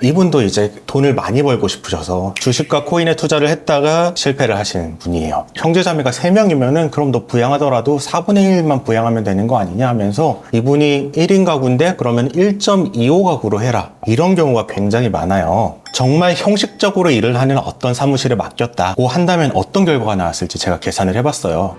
이분도 이제 돈을 많이 벌고 싶으셔서 주식과 코인에 투자를 했다가 실패를 하신 분이에요. 형제자매가 3명이면은 그럼 너 부양하더라도 4분의 1만 부양하면 되는 거 아니냐 하면서 이분이 1인 가구인데 그러면 1.25 가구로 해라. 이런 경우가 굉장히 많아요. 정말 형식적으로 일을 하는 어떤 사무실에 맡겼다고 한다면 어떤 결과가 나왔을지 제가 계산을 해봤어요.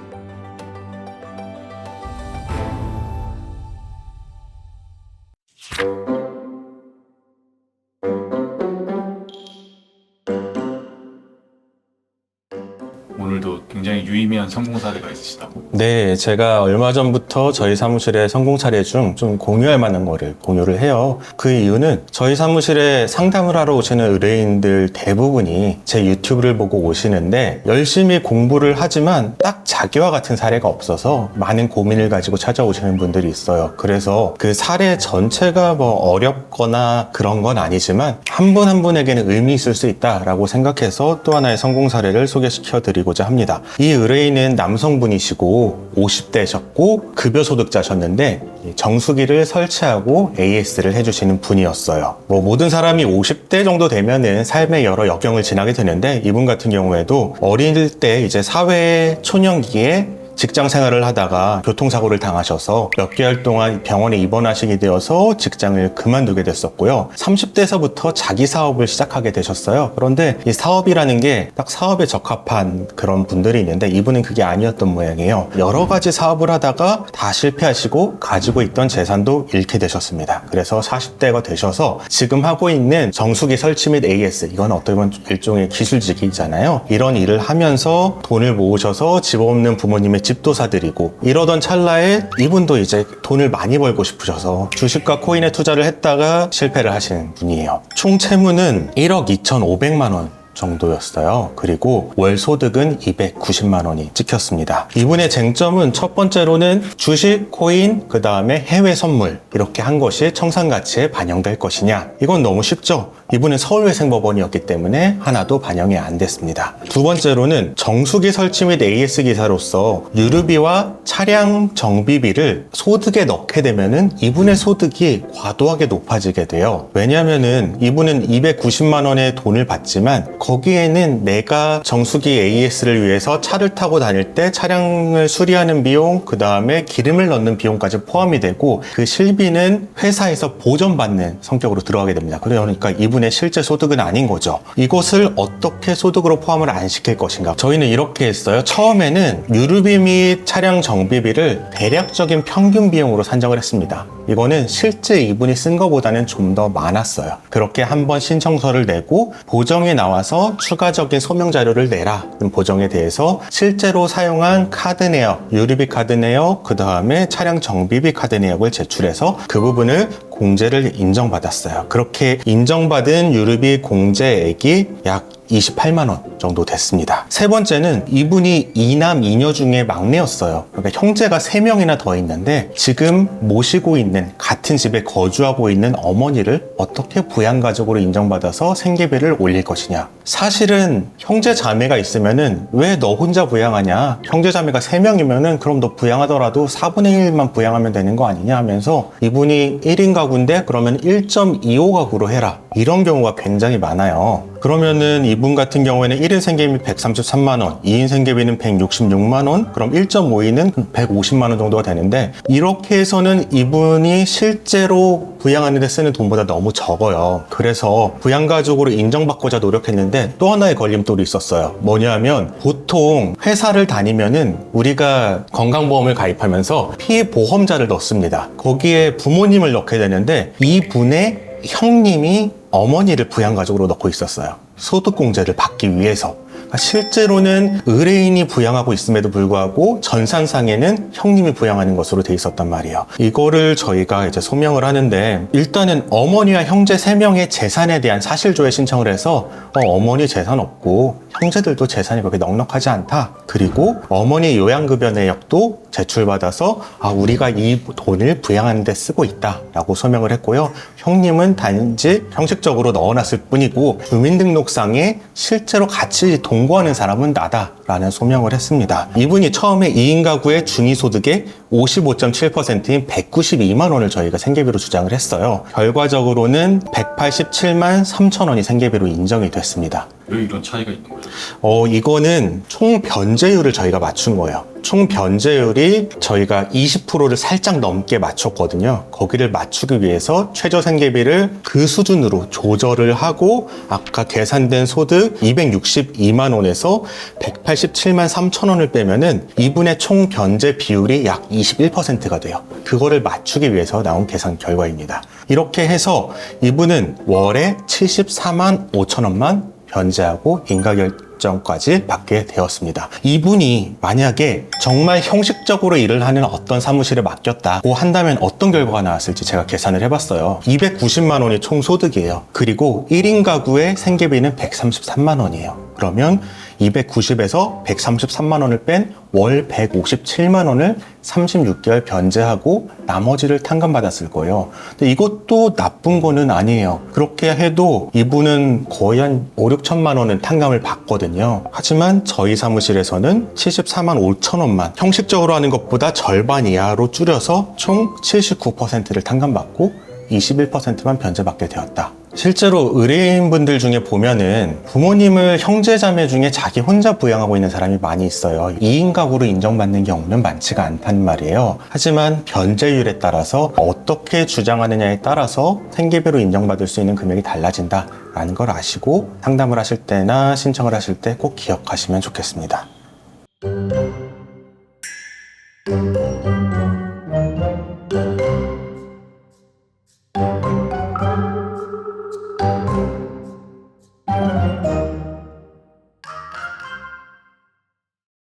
오늘도 굉장히 유의미한 성공 사례가 있으시다고. 네, 제가 얼마 전부터 저희 사무실의 성공 사례 중 좀 공유할 만한 거를 공유를 해요. 그 이유는 저희 사무실에 상담을 하러 오시는 의뢰인들 대부분이 제 유튜브를 보고 오시는데 열심히 공부를 하지만 딱 자기와 같은 사례가 없어서 많은 고민을 가지고 찾아오시는 분들이 있어요. 그래서 그 사례 전체가 뭐 어렵거나 그런 건 아니지만 한 분 한 분에게는 의미 있을 수 있다라고 생각해서 또 하나의 성공 사례를 소개시켜 드리고자 합니다. 이 의뢰인은 남성분이시고 50대셨고 급여소득자셨는데 정수기를 설치하고 AS를 해주시는 분이었어요. 뭐 모든 사람이 50대 정도 되면은 삶의 여러 역경을 지나게 되는데 이분 같은 경우에도 어릴 때 이제 사회 초년기에 직장 생활을 하다가 교통사고를 당하셔서 몇 개월 동안 병원에 입원하시게 되어서 직장을 그만두게 됐었고요. 30대에서부터 자기 사업을 시작하게 되셨어요. 그런데 이 사업이라는 게 딱 사업에 적합한 그런 분들이 있는데 이분은 그게 아니었던 모양이에요. 여러 가지 사업을 하다가 다 실패하시고 가지고 있던 재산도 잃게 되셨습니다. 그래서 40대가 되셔서 지금 하고 있는 정수기 설치 및 AS, 이건 어떻게 보면 일종의 기술직이잖아요. 이런 일을 하면서 돈을 모으셔서 집 없는 부모님의 집도 사드리고 이러던 찰나에 이분도 이제 돈을 많이 벌고 싶으셔서 주식과 코인에 투자를 했다가 실패를 하신 분이에요. 총 채무는 1억 2,500만 원 정도였어요. 그리고 월 소득은 290만 원이 찍혔습니다. 이분의 쟁점은 첫 번째로는 주식, 코인, 그 다음에 해외 선물 이렇게 한 것이 청산가치에 반영될 것이냐. 이건 너무 쉽죠. 이분은 서울외생법원이었기 때문에 하나도 반영이 안 됐습니다. 두 번째로는 정수기 설치 및 AS 기사로서 유류비와 차량 정비비를 소득에 넣게 되면은 이분의 소득이 과도하게 높아지게 돼요. 왜냐하면은 이분은 290만 원의 돈을 받지만 거기에는 내가 정수기 AS를 위해서 차를 타고 다닐 때 차량을 수리하는 비용, 그 다음에 기름을 넣는 비용까지 포함이 되고 그 실비는 회사에서 보전받는 성격으로 들어가게 됩니다. 그러니까 이분의 실제 소득은 아닌 거죠. 이것을 어떻게 소득으로 포함을 안 시킬 것인가? 저희는 이렇게 했어요. 처음에는 유류비 및 차량 정비비를 대략적인 평균 비용으로 산정을 했습니다. 이거는 실제 이분이 쓴 것보다는 좀 더 많았어요. 그렇게 한번 신청서를 내고 보정이 나와서 추가적인 소명 자료를 내라. 보정에 대해서 실제로 사용한 카드 내역, 유류비 카드 내역, 그 다음에 차량 정비비 카드 내역을 제출해서 그 부분을 공제를 인정받았어요. 그렇게 인정받은 유류비 공제액이 약 28만 원 정도 됐습니다. 세 번째는 이분이 2남 2녀 중에 막내였어요. 그러니까 형제가 3명이나 더 있는데 지금 모시고 있는 같은 집에 거주하고 있는 어머니를 어떻게 부양가족으로 인정받아서 생계비를 올릴 것이냐. 사실은 형제 자매가 있으면은 왜 너 혼자 부양하냐. 형제 자매가 3명이면은 그럼 너 부양하더라도 4분의 1만 부양하면 되는 거 아니냐 하면서 이분이 1인 가구인데 그러면 1.25 가구로 해라. 이런 경우가 굉장히 많아요. 그러면은 이분 같은 경우에는 1인 생계비 133만 원, 2인 생계비는 166만 원, 그럼 1.5인은 150만 원 정도가 되는데 이렇게 해서는 이분이 실제로 부양하는 데 쓰는 돈보다 너무 적어요. 그래서 부양가족으로 인정받고자 노력했는데 또 하나의 걸림돌이 있었어요. 뭐냐면 보통 회사를 다니면은 우리가 건강보험을 가입하면서 피보험자를 넣습니다. 거기에 부모님을 넣게 되는데 이분의 형님이 어머니를 부양가족으로 넣고 있었어요. 소득공제를 받기 위해서. 실제로는 의뢰인이 부양하고 있음에도 불구하고 전산상에는 형님이 부양하는 것으로 돼 있었단 말이에요. 이거를 저희가 이제 소명을 하는데 일단은 어머니와 형제 3명의 재산에 대한 사실조회 신청을 해서 어머니 재산 없고 형제들도 재산이 그렇게 넉넉하지 않다. 그리고 어머니 요양급여 내역도 제출받아서 우리가 이 돈을 부양하는 데 쓰고 있다라고 소명을 했고요. 형님은 단지 형식적으로 넣어놨을 뿐이고 주민등록상에 실제로 같이 동거하는 사람은 나다라는 소명을 했습니다. 이분이 처음에 2인 가구의 중위소득의 55.7%인 192만 원을 저희가 생계비로 주장을 했어요. 결과적으로는 187만 3천 원이 생계비로 인정이 됐습니다. 왜 이런 차이가 있는 거예요? 이거는 총 변제율을 저희가 맞춘 거예요. 총 변제율이 저희가 20%를 살짝 넘게 맞췄거든요. 거기를 맞추기 위해서 최저 생계비를 그 수준으로 조절을 하고 아까 계산된 소득 262만 원에서 187만 3천 원을 빼면은 이분의 총 변제 비율이 약 21%가 돼요. 그거를 맞추기 위해서 나온 계산 결과입니다. 이렇게 해서 이분은 월에 74만 5천 원만 변제하고 인가결정까지 받게 되었습니다. 이분이 만약에 정말 형식적으로 일을 하는 어떤 사무실에 맡겼다고 한다면 어떤 결과가 나왔을지 제가 계산을 해봤어요. 290만 원이 총 소득이에요. 그리고 1인 가구의 생계비는 133만 원이에요. 그러면 290에서 133만 원을 뺀 월 157만 원을 36개월 변제하고 나머지를 탕감받았을 거예요. 근데 이것도 나쁜 거는 아니에요. 그렇게 해도 이분은 거의 한 5, 6천만 원은 탕감을 받거든요. 하지만 저희 사무실에서는 74만 5천 원만 형식적으로 하는 것보다 절반 이하로 줄여서 총 79%를 탕감받고 21%만 변제받게 되었다. 실제로 의뢰인분들 중에 보면은 부모님을 형제자매 중에 자기 혼자 부양하고 있는 사람이 많이 있어요. 2인 가구로 인정받는 경우는 많지가 않단 말이에요. 하지만 변제율에 따라서 어떻게 주장하느냐에 따라서 생계비로 인정받을 수 있는 금액이 달라진다라는 걸 아시고 상담을 하실 때나 신청을 하실 때 꼭 기억하시면 좋겠습니다.